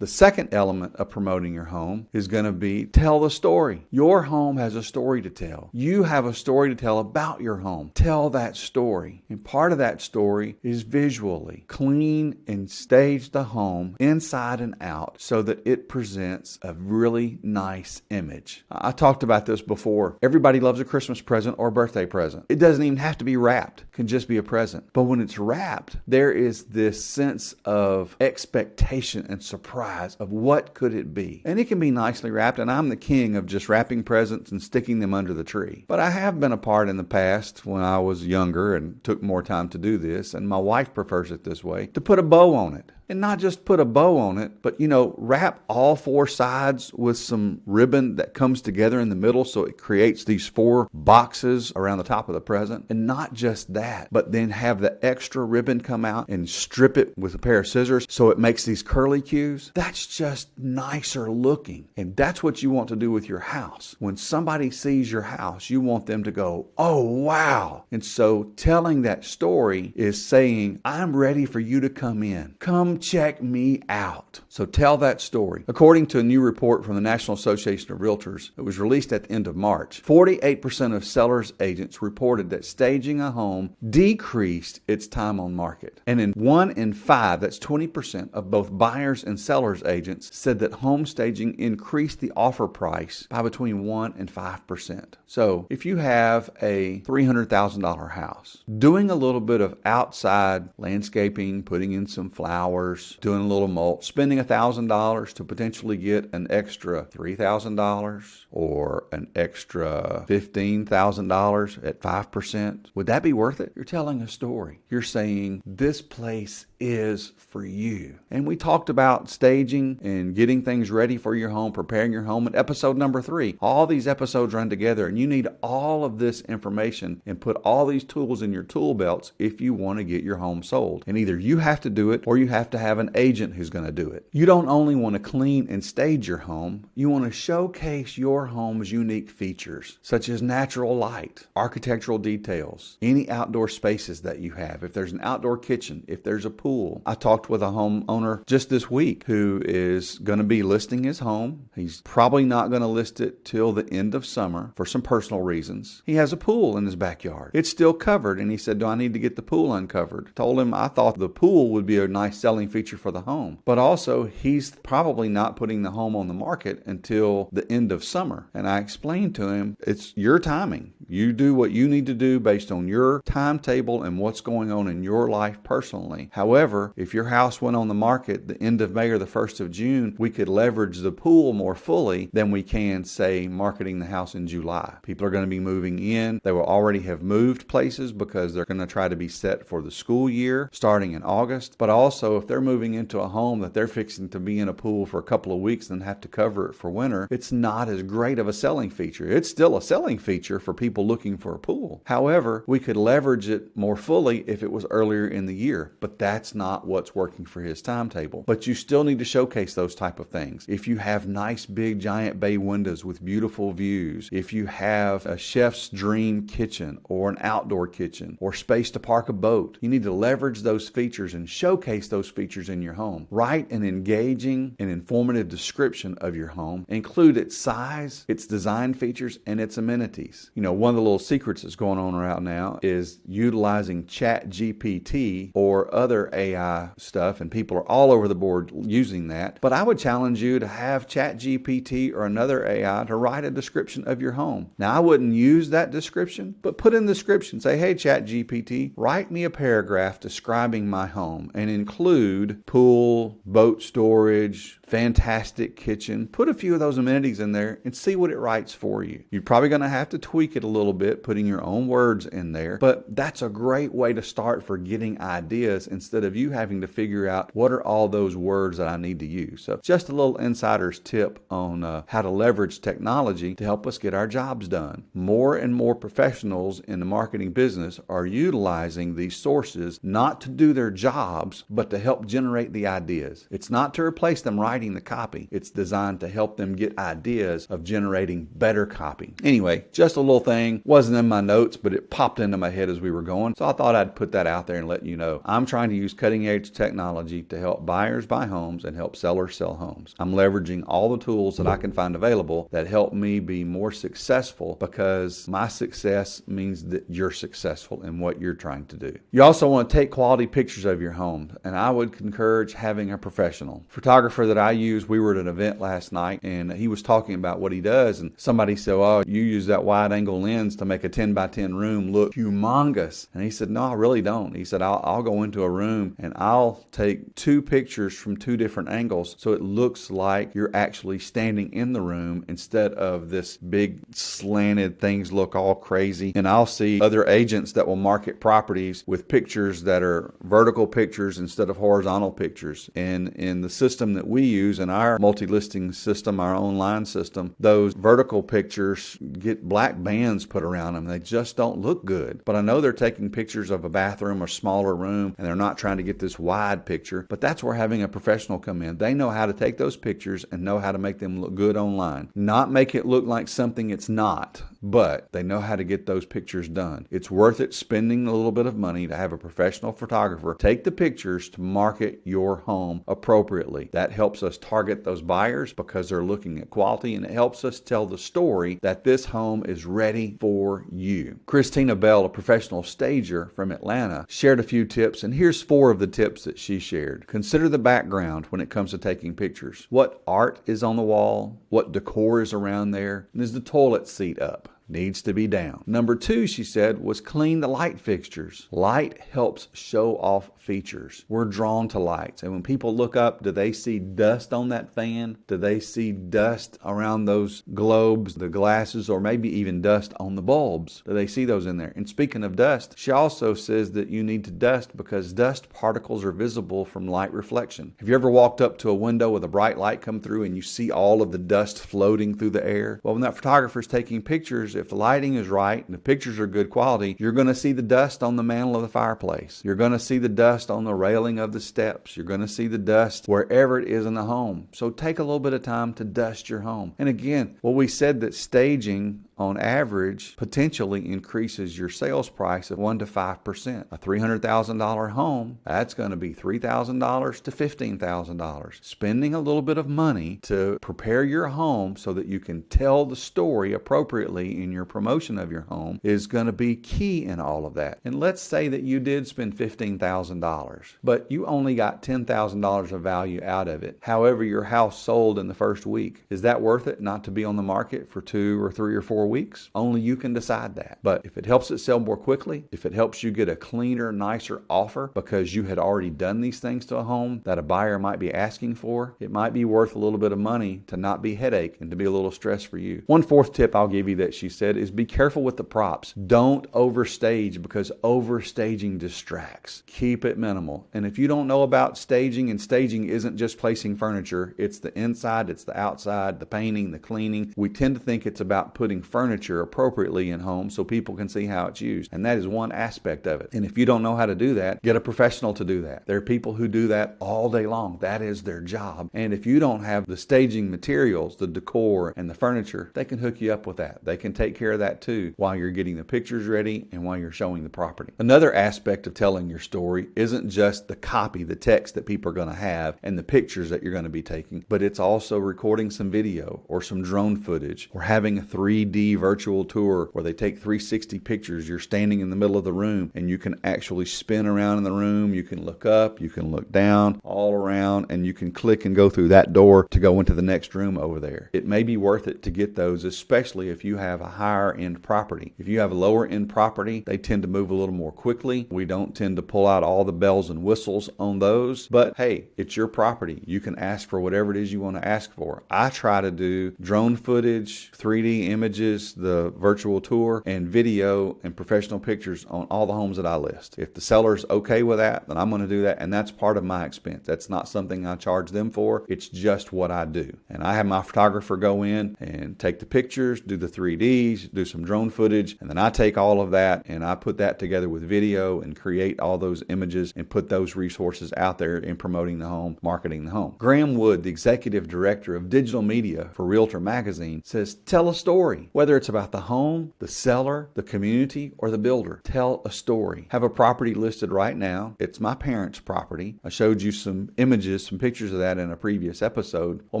The second element of promoting your home is going to be tell the story. Your home has a story to tell. You have a story to tell about your home. Tell that story. And part of that story is visually. Clean and stage the home inside and out so that it presents a really nice image. I talked about this before. Everybody loves a Christmas present or a birthday present. It doesn't even have to be wrapped. It can just be a present. But when it's wrapped, there is this sense of expectation and surprise of what could it be. And it can be nicely wrapped, and I'm the king of just wrapping presents and sticking them under the tree. But I have been a part in the past when I was younger and took more time to do this, and my wife prefers it this way, to put a bow on it. And not just put a bow on it, but, wrap all four sides with some ribbon that comes together in the middle so it creates these 4 boxes around the top of the present. And not just that, but then have the extra ribbon come out and strip it with a pair of scissors so it makes these curly cues. That's just nicer looking. And that's what you want to do with your house. When somebody sees your house, you want them to go, oh, wow. And so telling that story is saying, I'm ready for you to come in. Come check me out. So tell that story. According to a new report from the National Association of Realtors that was released at the end of March, 48% of sellers agents reported that staging a home decreased its time on market. And in 1 in 5, that's 20% of both buyers and sellers agents said that home staging increased the offer price by between 1 and 5%. So if you have a $300,000 house, doing a little bit of outside landscaping, putting in some flowers, doing a little mulch, spending $1,000 to potentially get an extra $3,000 or an extra $15,000 at 5%. Would that be worth it? You're telling a story. You're saying this place is for you. And we talked about staging and getting things ready for your home, preparing your home in episode number 3. All these episodes run together, and you need all of this information and put all these tools in your tool belts if you want to get your home sold. And either you have to do it or you have to have an agent who's going to do it. You don't only want to clean and stage your home, you want to showcase your home's unique features, such as natural light, architectural details, any outdoor spaces that you have. If there's an outdoor kitchen, if there's a pool. I talked with a homeowner just this week who is going to be listing his home. He's probably not going to list it till the end of summer for some personal reasons. He has a pool in his backyard. It's still covered, and he said, do I need to get the pool uncovered? Told him I thought the pool would be a nice selling feature for the home. But also, he's probably not putting the home on the market until the end of summer. And I explained to him, it's your timing. You do what you need to do based on your timetable and what's going on in your life personally. However, if your house went on the market the end of May or the 1st of June, we could leverage the pool more fully than we can, say, marketing the house in July. People are going to be moving in. They will already have moved places because they're going to try to be set for the school year starting in August. But also, if they're moving into a home that they're fixing to be in a pool for a couple of weeks and have to cover it for winter, it's not as great of a selling feature. It's still a selling feature for people looking for a pool. However, we could leverage it more fully if it was earlier in the year, but that's not what's working for his timetable. But you still need to showcase those type of things. If you have nice big giant bay windows with beautiful views, if you have a chef's dream kitchen or an outdoor kitchen or space to park a boat, you need to leverage those features and showcase those features in your home. Write an engaging and informative description of your home. Include its size, its design features, and its amenities. One of the little secrets that's going on right now is utilizing ChatGPT or other AI stuff, and people are all over the board using that. But I would challenge you to have ChatGPT or another AI to write a description of your home. Now, I wouldn't use that description, but put in the description, say, hey, ChatGPT, write me a paragraph describing my home and include pool, boat storage, fantastic kitchen. Put a few of those amenities in there and see what it writes for you. You're probably going to have to tweak it a little bit, putting your own words in there, but that's a great way to start for getting ideas instead of you having to figure out what are all those words that I need to use. So just a little insider's tip on how to leverage technology to help us get our jobs done. More and more professionals in the marketing business are utilizing these sources not to do their jobs, but to help generate the ideas. It's not to replace them writing the copy. It's designed to help them get ideas of generating better copy. Anyway, just a little thing saying wasn't in my notes, but it popped into my head as we were going. So I thought I'd put that out there and let you know. I'm trying to use cutting edge technology to help buyers buy homes and help sellers sell homes. I'm leveraging all the tools that I can find available that help me be more successful, because my success means that you're successful in what you're trying to do. You also want to take quality pictures of your home, and I would encourage having a professional photographer that I use. We were at an event last night and he was talking about what he does, and somebody said, oh, you use that wide angle lens to make a 10 by 10 room look humongous. And he said, no, I really don't. He said, I'll go into a room and I'll take 2 pictures from 2 different angles so it looks like you're actually standing in the room instead of this big slanted things look all crazy. And I'll see other agents that will market properties with pictures that are vertical pictures instead of horizontal pictures. And in the system that we use in our multi-listing system, our online system, those vertical pictures get black bands put around them. They just don't look good. But I know they're taking pictures of a bathroom or smaller room, and they're not trying to get this wide picture. But that's where having a professional come in. They know how to take those pictures and know how to make them look good online. Not make it look like something it's not, but they know how to get those pictures done. It's worth it spending a little bit of money to have a professional photographer take the pictures to market your home appropriately. That helps us target those buyers because they're looking at quality, and it helps us tell the story that this home is ready for you. Christina Bell, a professional stager from Atlanta, shared a few tips, and here's 4 of the tips that she shared. Consider the background when it comes to taking pictures. What art is on the wall? What decor is around there? And is the toilet seat up? Needs to be down. Number 2, she said, was clean the light fixtures. Light helps show off features. We're drawn to lights. And when people look up, do they see dust on that fan? Do they see dust around those globes, the glasses, or maybe even dust on the bulbs? Do they see those in there? And speaking of dust, she also says that you need to dust because dust particles are visible from light reflection. Have you ever walked up to a window with a bright light come through and you see all of the dust floating through the air? Well, when that photographer's taking pictures, if the lighting is right and the pictures are good quality, you're going to see the dust on the mantle of the fireplace. You're going to see the dust on the railing of the steps. You're going to see the dust wherever it is in the home. So take a little bit of time to dust your home. And again, well, we said that staging on average potentially increases your sales price of 1 to 5%. A $300,000 home, that's going to be $3,000 to $15,000. Spending a little bit of money to prepare your home so that you can tell the story appropriately in your promotion of your home is going to be key in all of that. And let's say that you did spend $15,000, but you only got $10,000 of value out of it. However, your house sold in the first week. Is that worth it not to be on the market for 2 or 3 or 4 weeks? Only you can decide that. But if it helps it sell more quickly, if it helps you get a cleaner, nicer offer because you had already done these things to a home that a buyer might be asking for, it might be worth a little bit of money to not be headache and to be a little stress for you. 1/4 tip I'll give you that she said is be careful with the props. Don't overstage because overstaging distracts. Keep it minimal. And if you don't know about staging, and staging isn't just placing furniture, it's the inside, it's the outside, the painting, the cleaning. We tend to think it's about putting furniture appropriately in homes so people can see how it's used. And that is one aspect of it. And if you don't know how to do that, get a professional to do that. There are people who do that all day long. That is their job. And if you don't have the staging materials, the decor, and the furniture, they can hook you up with that. They can take care of that too while you're getting the pictures ready and while you're showing the property. Another aspect of telling your story isn't just the copy, the text that people are going to have and the pictures that you're going to be taking, but it's also recording some video or some drone footage or having a 3D virtual tour where they take 360 pictures. You're standing in the middle of the room and you can actually spin around in the room. You can look up, you can look down, all around, and you can click and go through that door to go into the next room over there. It may be worth it to get those, especially if you have a higher end property. If you have a lower end property, they tend to move a little more quickly. We don't tend to pull out all the bells and whistles on those, but hey, it's your property. You can ask for whatever it is you want to ask for. I try to do drone footage, 3D images, the virtual tour, and video and professional pictures on all the homes that I list. If the seller's okay with that, then I'm going to do that, and that's part of my expense. That's not something I charge them for. It's just what I do. And I have my photographer go in and take the pictures, do the 3D, trees, do some drone footage, and then I take all of that and I put that together with video and create all those images and put those resources out there in promoting the home, marketing the home. Graham Wood, the executive director of digital media for Realtor magazine, says, tell a story. Whether it's about the home, the seller, the community, or the builder, tell a story. Have a property listed right now. It's my parents' property. I showed you some images, some pictures of that in a previous episode. Well,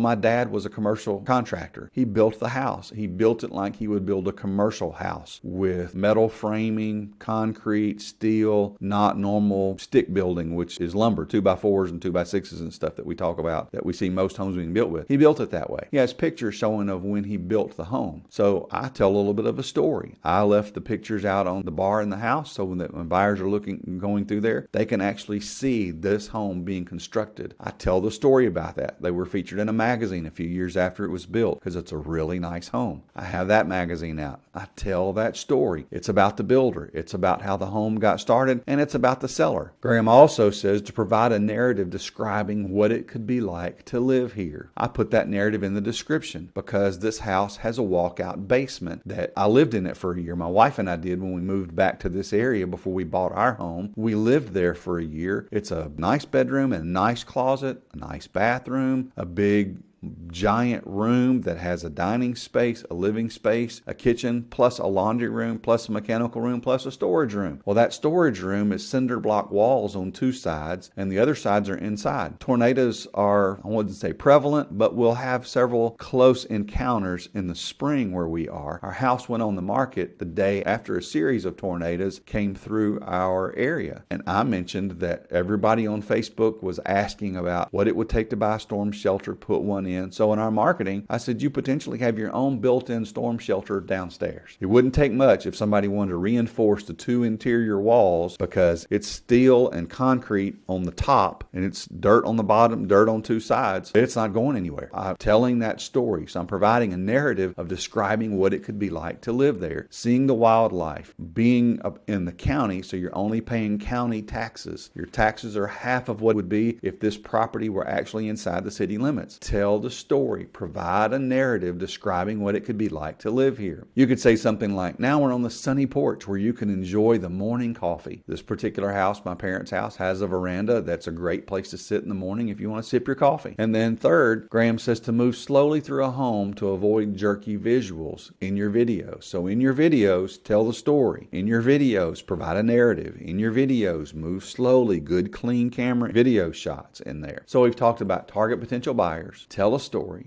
my dad was a commercial contractor. He built the house. He built it like he would build a commercial house with metal framing, concrete, steel, not normal stick building, which is lumber, 2x4s and 2x6s and stuff that we talk about that we see most homes being built with. He built it that way. He has pictures showing of when he built the home. So I tell a little bit of a story. I left the pictures out on the bar in the house so when buyers are going through there, they can actually see this home being constructed. I tell the story about that. They were featured in a magazine a few years after it was built because it's a really nice home. I have that magazine out. I tell that story. It's about the builder. It's about how the home got started, and it's about the seller. Graham also says to provide a narrative describing what it could be like to live here. I put that narrative in the description because this house has a walkout basement that I lived in it for a year. My wife and I did when we moved back to this area before we bought our home. We lived there for a year. It's a nice bedroom and a nice closet, a nice bathroom, a big giant room that has a dining space, a living space, a kitchen, plus a laundry room, plus a mechanical room, plus a storage room. Well, that storage room is cinder block walls on two sides, and the other sides are inside. Tornadoes are, I wouldn't say prevalent, but we'll have several close encounters in the spring where we are. Our house went on the market the day after a series of tornadoes came through our area. And I mentioned that everybody on Facebook was asking about what it would take to buy a storm shelter, put one in. So in our marketing, I said you potentially have your own built-in storm shelter downstairs. It wouldn't take much if somebody wanted to reinforce the two interior walls because it's steel and concrete on the top and it's dirt on the bottom, dirt on two sides. It's not going anywhere. I'm telling that story. So I'm providing a narrative of describing what it could be like to live there, seeing the wildlife, being up in the county, so you're only paying county taxes. Your taxes are half of what it would be if this property were actually inside the city limits. Tell the story, provide a narrative describing what it could be like to live here. You could say something like, now we're on the sunny porch where you can enjoy the morning coffee. This particular house, my parents' house, has a veranda that's a great place to sit in the morning if you want to sip your coffee. And then third, Graham says to move slowly through a home to avoid jerky visuals in your videos. So in your videos, tell the story. In your videos, provide a narrative. In your videos, move slowly, good clean camera video shots in there. So we've talked about target potential buyers, tell a story,